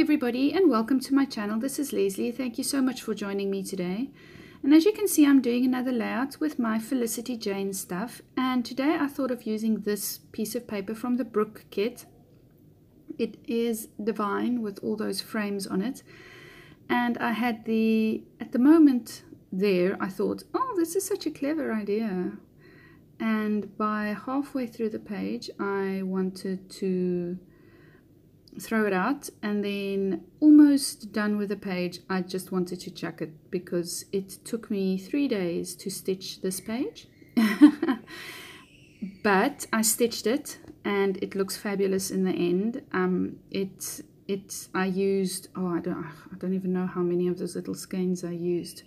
everybody and welcome to my channel. This is Leslie. Thank you so much for joining me today. And as you can see, I'm doing another layout with my Felicity-Jane stuff, and today I thought of using this piece of paper from the Brook kit. It is divine with all those frames on it, and I had at the moment there I thought, oh, this is such a clever idea, and by halfway through the page I wanted to throw it out, and then almost done with the page I just wanted to chuck it because it took me 3 days to stitch this page. But I stitched it and it looks fabulous in the end. I used, I don't even know how many of those little skeins I used,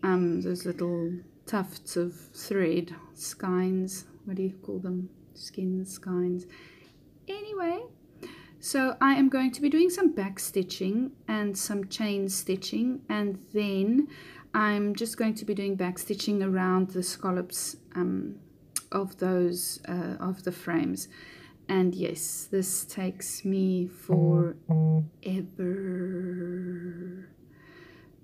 those little tufts of thread, skeins, what do you call them, skeins. Anyway, so I am going to be doing some back stitching and some chain stitching, and then I'm just going to be doing back stitching around the scallops of those of the frames. And yes, this takes me forever,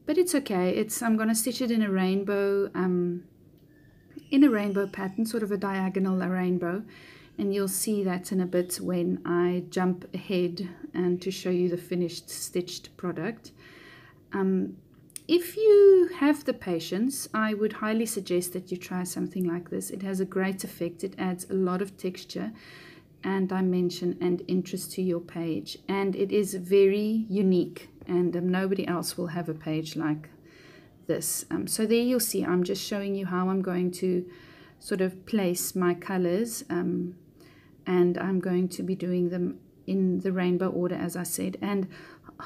but it's okay. I'm going to stitch it in a rainbow pattern, sort of a diagonal rainbow. And you'll see that in a bit when I jump ahead and to show you the finished stitched product. If you have the patience, I would highly suggest that you try something like this. It has a great effect. It adds a lot of texture and dimension and interest to your page. And it is very unique, and nobody else will have a page like this. So there you'll see, I'm just showing you how I'm going to sort of place my colors, and I'm going to be doing them in the rainbow order, as I said. And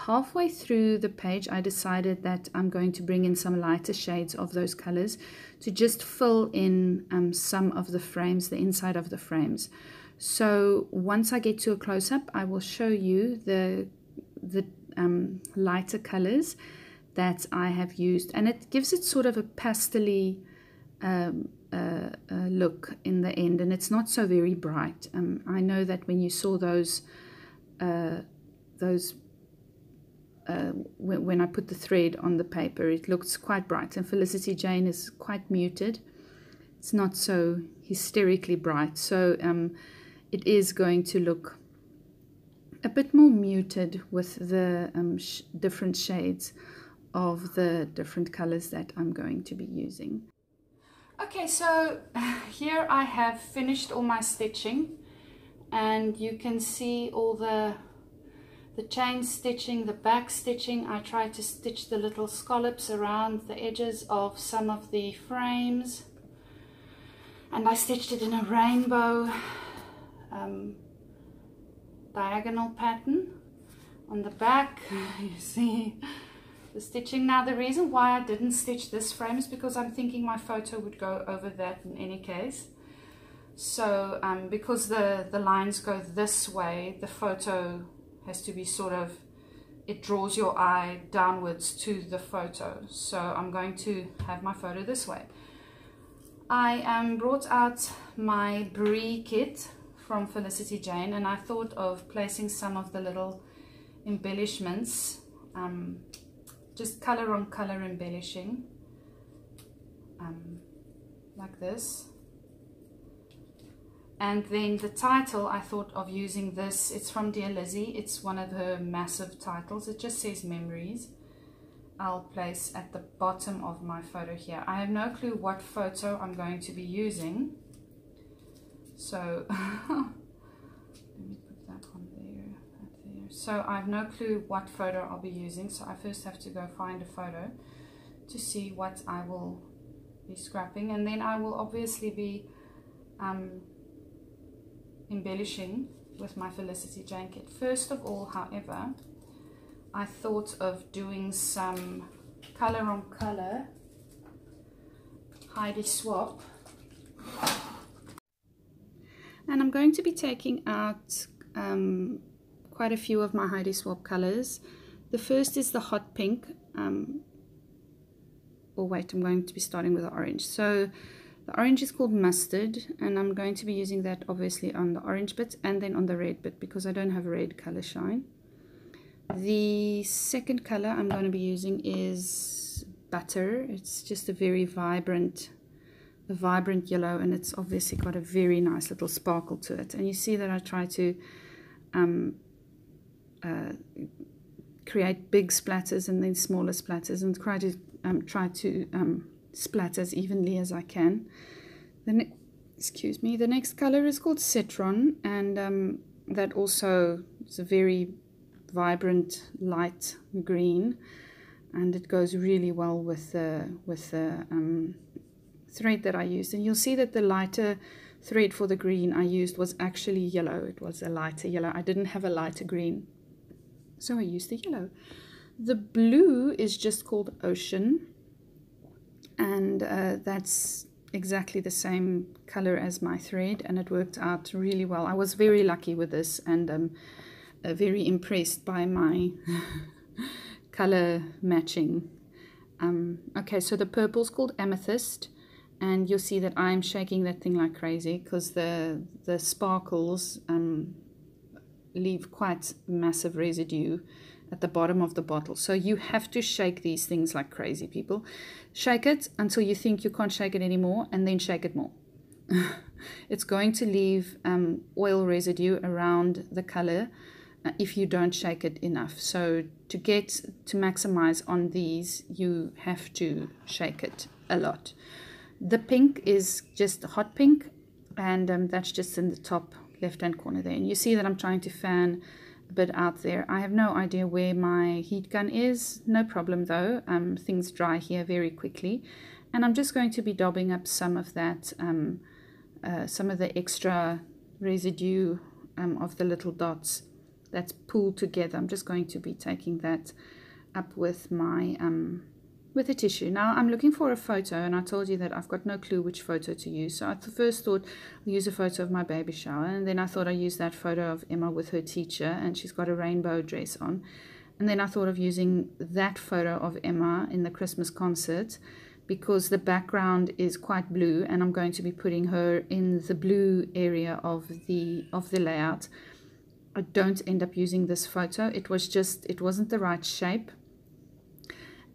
halfway through the page I decided that I'm going to bring in some lighter shades of those colors to just fill in some of the frames, the inside of the frames. So once I get to a close-up, I will show you the lighter colors that I have used, and it gives it sort of a pastel-y look in the end, and it's not so very bright. I know that when you saw those when I put the thread on the paper, it looks quite bright, and Felicity-Jane is quite muted. It's not so hysterically bright, so it is going to look a bit more muted with the different shades of the different colors that I'm going to be using. Okay, so here I have finished all my stitching, and you can see all the chain stitching, the back stitching. I tried to stitch the little scallops around the edges of some of the frames, and I stitched it in a rainbow diagonal pattern on the back. You see the stitching. Now the reason why I didn't stitch this frame is because I'm thinking my photo would go over that in any case. So because the lines go this way, the photo has to be sort of, it draws your eye downwards to the photo. So I'm going to have my photo this way. I brought out my Brie kit from Felicity-Jane, and I thought of placing some of the little embellishments, just color on color embellishing, like this. And then the title, I thought of using this. It's from Dear Lizzie. It's one of her massive titles. It just says Memories. I'll place at the bottom of my photo here. I have no clue what photo I'm going to be using, so let me put that on there, that there. So I have no clue what photo I'll be using, so I first have to go find a photo to see what I will be scrapping, and then I will obviously be embellishing with my Felicity-Jane kit. First of all, however, I thought of doing some color on color Heidi swap, and I'm going to be taking out quite a few of my Heidi swap colors. The first is the hot pink, I'm going to be starting with the orange. So the orange is called Mustard, and I'm going to be using that obviously on the orange bit and then on the red bit because I don't have red color shine. The second color I'm going to be using is Butter. It's just a very vibrant yellow, and it's obviously got a very nice little sparkle to it. And you see that I try to create big splatters and then smaller splatters, and try to splatter as evenly as I can. Excuse me. The next color is called Citron, and that also is a very vibrant light green, and it goes really well with the thread that I used. And you'll see that the lighter thread for the green I used was actually yellow. It was a lighter yellow. I didn't have a lighter green, so I used the yellow. The blue is just called Ocean, and that's exactly the same color as my thread, and it worked out really well. I was very lucky with this, and very impressed by my color matching. Okay, so the purple's called Amethyst, and you'll see that I'm shaking that thing like crazy because the sparkles leave quite massive residue at the bottom of the bottle. So you have to shake these things like crazy, people. Shake it until you think you can't shake it anymore, and then shake it more. It's going to leave oil residue around the color if you don't shake it enough. So to maximize on these, you have to shake it a lot. The pink is just hot pink, and that's just in the top left hand corner there. And you see that I'm trying to fan a bit out there. I have no idea where my heat gun is. No problem though. Things dry here very quickly, and I'm just going to be daubing up some of that, some of the extra residue of the little dots that's pulled together. I'm just going to be taking that up with my with a tissue. Now I'm looking for a photo, and I told you that I've got no clue which photo to use. So I first thought I'll use a photo of my baby shower, and then I thought I'd use that photo of Emma with her teacher, and she's got a rainbow dress on. And then I thought of using that photo of Emma in the Christmas concert, because the background is quite blue, and I'm going to be putting her in the blue area of the layout. I don't end up using this photo. It wasn't the right shape,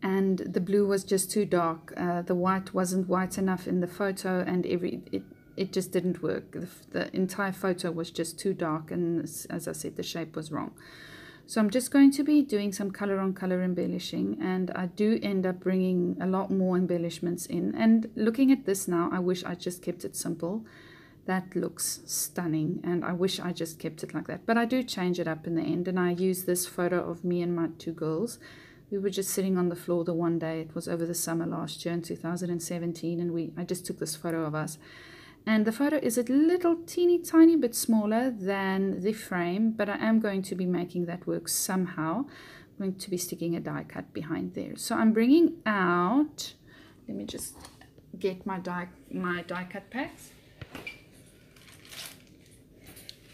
and the blue was just too dark. The white wasn't white enough in the photo, and it just didn't work. The entire photo was just too dark, and as I said, the shape was wrong. So I'm just going to be doing some color on color embellishing, and I do end up bringing a lot more embellishments in. And looking at this now, I wish I just kept it simple. That looks stunning, and I wish I just kept it like that. But I do change it up in the end, and I use this photo of me and my two girls. We were just sitting on the floor the one day. It was over the summer last year in 2017, and I just took this photo of us. And the photo is a little teeny tiny bit smaller than the frame, but I am going to be making that work somehow. I'm going to be sticking a die cut behind there. So I'm bringing out, let me just get my die cut packs.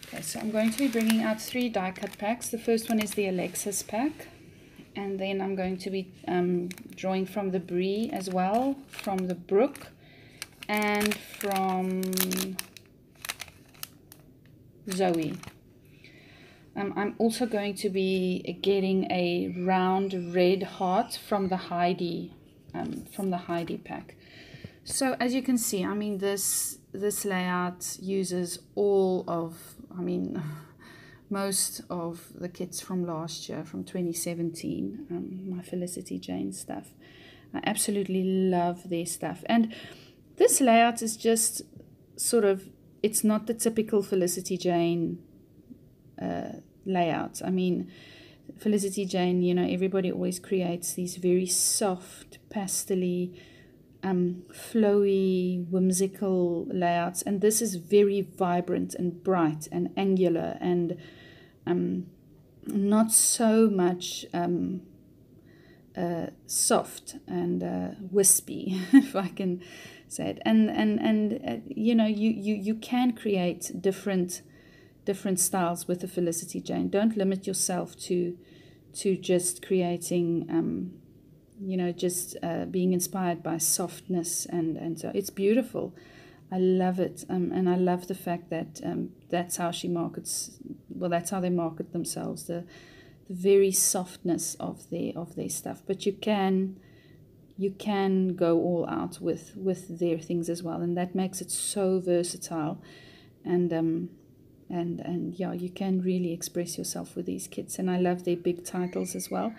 Okay, so I'm going to be bringing out 3 die cut packs. The first one is the Alexis pack, and then I'm going to be drawing from the Brie as well, from the Brook, and from Zoe. I'm also going to be getting a round red heart from the Heidi pack. So as you can see, I mean, this layout uses all of, I mean, most of the kits from last year, from 2017, my Felicity-Jane stuff. I absolutely love their stuff. And this layout is just sort of, it's not the typical Felicity-Jane layout. I mean, Felicity-Jane, you know, everybody always creates these very soft, pastel-y, flowy, whimsical layouts, and this is very vibrant and bright and angular, and not so much soft and wispy, if I can say it. And you know, you can create different styles with the Felicity-Jane. Don't limit yourself to just creating you know, just being inspired by softness, and so it's beautiful. I love it, and I love the fact that that's how she markets, well, that's how they market themselves, the very softness of their stuff, but you can go all out with their things as well, and that makes it so versatile. And yeah, you can really express yourself with these kits, and I love their big titles as well.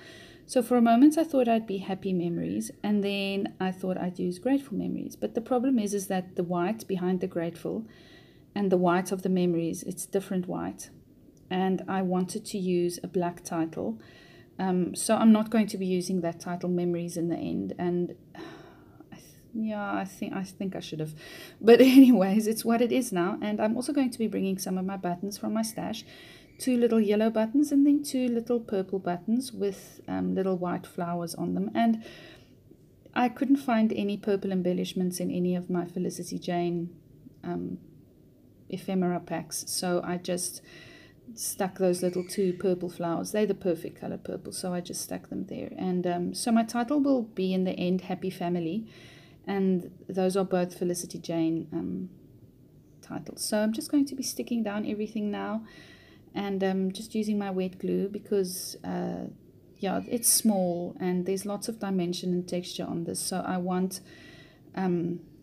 So for a moment I thought I'd be Happy Memories, and then I thought I'd use Grateful Memories. But the problem is that the white behind the Grateful and the white of the Memories, it's different white, and I wanted to use a black title. So I'm not going to be using that title, Memories, in the end. And yeah, I think I should have. But anyways, it's what it is now. And I'm also going to be bringing some of my buttons from my stash. 2 little yellow buttons and then 2 little purple buttons with little white flowers on them. And I couldn't find any purple embellishments in any of my Felicity-Jane ephemera packs. So I just stuck those little 2 purple flowers. They're the perfect color purple, so I just stuck them there. And so my title will be in the end Happy Family, and those are both Felicity-Jane titles. So I'm just going to be sticking down everything now, and just using my wet glue because yeah, it's small and there's lots of dimension and texture on this, so I want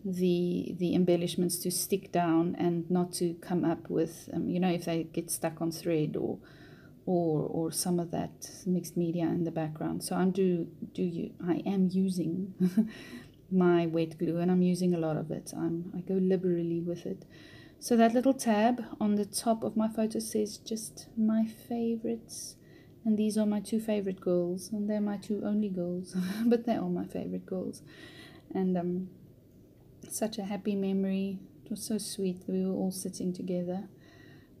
the embellishments to stick down and not to come up with you know, if they get stuck on thread or some of that mixed media in the background. So I am using my wet glue, and I'm using a lot of it. I go liberally with it. So that little tab on the top of my photo says just my favorites, and these are my 2 favorite girls, and they're my 2 only girls but they are my favorite girls. And such a happy memory. It was so sweet that we were all sitting together.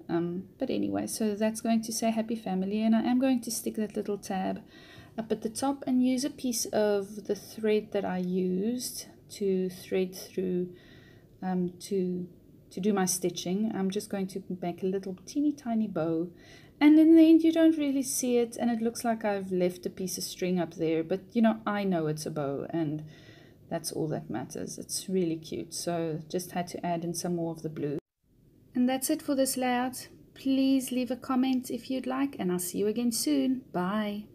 But anyway, so that's going to say Happy Family, and I am going to stick that little tab up at the top and use a piece of the thread that I used to thread through to do my stitching. I'm just going to make a little teeny tiny bow, and in the end you don't really see it, and it looks like I've left a piece of string up there, but you know, I know it's a bow, and that's all that matters. It's really cute. So just had to add in some more of the blue. And that's it for this layout. Please leave a comment if you'd like, and I'll see you again soon. Bye.